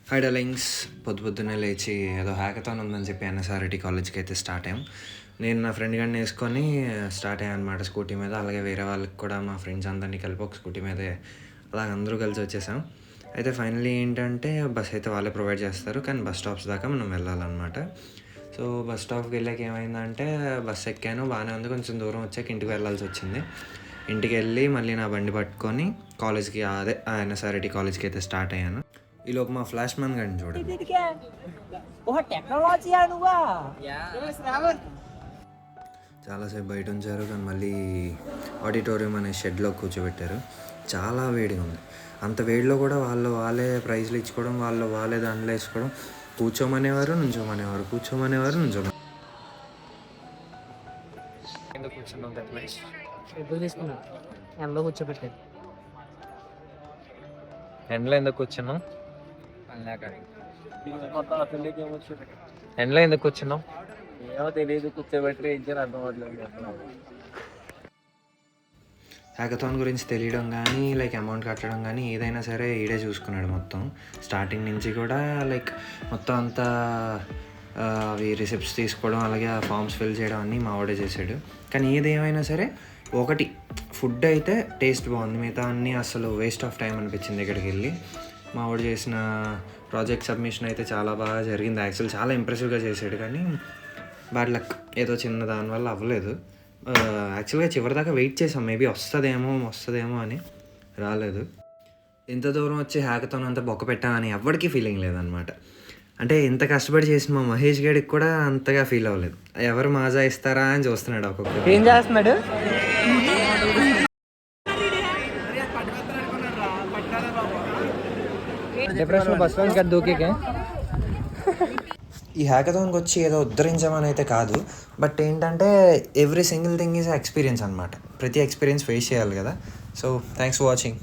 Hi darlings, పొద్దున్నే లేచి ఏదో హ్యాకథాన్ ఉందని చెప్పి ఎన్ఎస్ఆర్ఐటి కాలేజ్కి అయితే స్టార్ట్ అయ్యాం. నేను నా ఫ్రెండ్ గారిని వేసుకొని స్టార్ట్ అయ్యాను అనమాట స్కూటీ మీద. అలాగే వేరే వాళ్ళకి కూడా మా ఫ్రెండ్స్ అందరినీ కలిపి ఒక స్కూటీ మీదే అలాగ అందరూ కలిసి వచ్చేసాం. అయితే ఫైనల్లీ ఏంటంటే బస్ అయితే వాళ్ళే ప్రొవైడ్ చేస్తారు, కానీ బస్ స్టాప్స్ దాకా మనం వెళ్ళాలన్నమాట. సో బస్ స్టాప్కి వెళ్ళాక ఏమైందంటే బస్ ఎక్కాను, బాగానే ఉంది. కొంచెం దూరం వచ్చాక ఇంటికి వెళ్ళాల్సి వచ్చింది. ఇంటికి వెళ్ళి మళ్ళీ నా బండి పట్టుకొని కాలేజ్కి, అదే ఎన్ఎస్ఆర్ఐటి కాలేజ్కి అయితే స్టార్ట్ అయ్యాను. ఈలోపు మా ఫ్లాష్ మ్యాన్ గారిని చూడండి. చాలాసేపు బయట ఉంచారు, కానీ మళ్ళీ ఆడిటోరియం అనే షెడ్లో కూర్చోబెట్టారు. చాలా వేడిగా ఉంది. అంత వేడిలో కూడా వాళ్ళే ప్రైజ్లు ఇచ్చుకోవడం, వాళ్ళే దాంట్లో వేసుకోవడం. కూర్చోమనేవారు, నుంచోమనేవారు, కూర్చోమనేవారు, నుంచోమని. ఎండలో కూర్చోబెట్టారు. ఎండలో ఎందుకు కూర్చున్నాం? ఎండలో ఎందుకు కూర్చున్నాం? ఏమో తెలియదు, కూర్చోబెట్టి ఏం చేయాలి అర్థం అవ్వట్లేదు. హ్యాకథాన్ గురించి తెలియడం కానీ, లైక్ అమౌంట్ కట్టడం కానీ ఏదైనా సరే ఈడే చూసుకున్నాడు మొత్తం. స్టార్టింగ్ నుంచి కూడా లైక్ మొత్తం అంతా అవి రిసిప్ట్స్ తీసుకోవడం, అలాగే ఆ ఫామ్స్ ఫిల్ చేయడం అన్నీ మా వాడే చేశాడు. కానీ ఏదేమైనా సరే ఒకటి, ఫుడ్ అయితే టేస్ట్ బాగుంది. మిగతా అన్నీ అసలు వేస్ట్ ఆఫ్ టైం అనిపించింది ఇక్కడికి వెళ్ళి. మా వాడు చేసిన ప్రాజెక్ట్ సబ్మిషన్ అయితే చాలా బాగా జరిగింది. యాక్చువల్ చాలా ఇంప్రెసివ్గా చేశాడు, కానీ బ్యాడ్ లక్, ఏదో చిన్న దానివల్ల అవ్వలేదు. యాక్చువల్గా చివరిదాకా వెయిట్ చేసాం, మేబీ వస్తుందేమో అని. రాలేదు. ఇంత దూరం వచ్చి హ్యాకథాన్ అంతా బొక్క పెట్టామని ఎవరికీ ఫీలింగ్ లేదనమాట. అంటే ఇంత కష్టపడి చేసిన మా మహేష్ గడికి కూడా అంతగా ఫీల్ అవ్వలేదు. ఎవరు మాజా ఇస్తారా అని చూస్తున్నాడు ఒక్కొక్కరు. ఏం చేస్తున్నాడు? ఈ హ్యాకథాన్కి వచ్చి ఏదో ఉద్ధరించమని అయితే కాదు, బట్ ఏంటంటే every single thing is experience అనమాట. ప్రతి ఎక్స్పీరియన్స్ ఫేస్ చేయాలి కదా. So thanks for watching.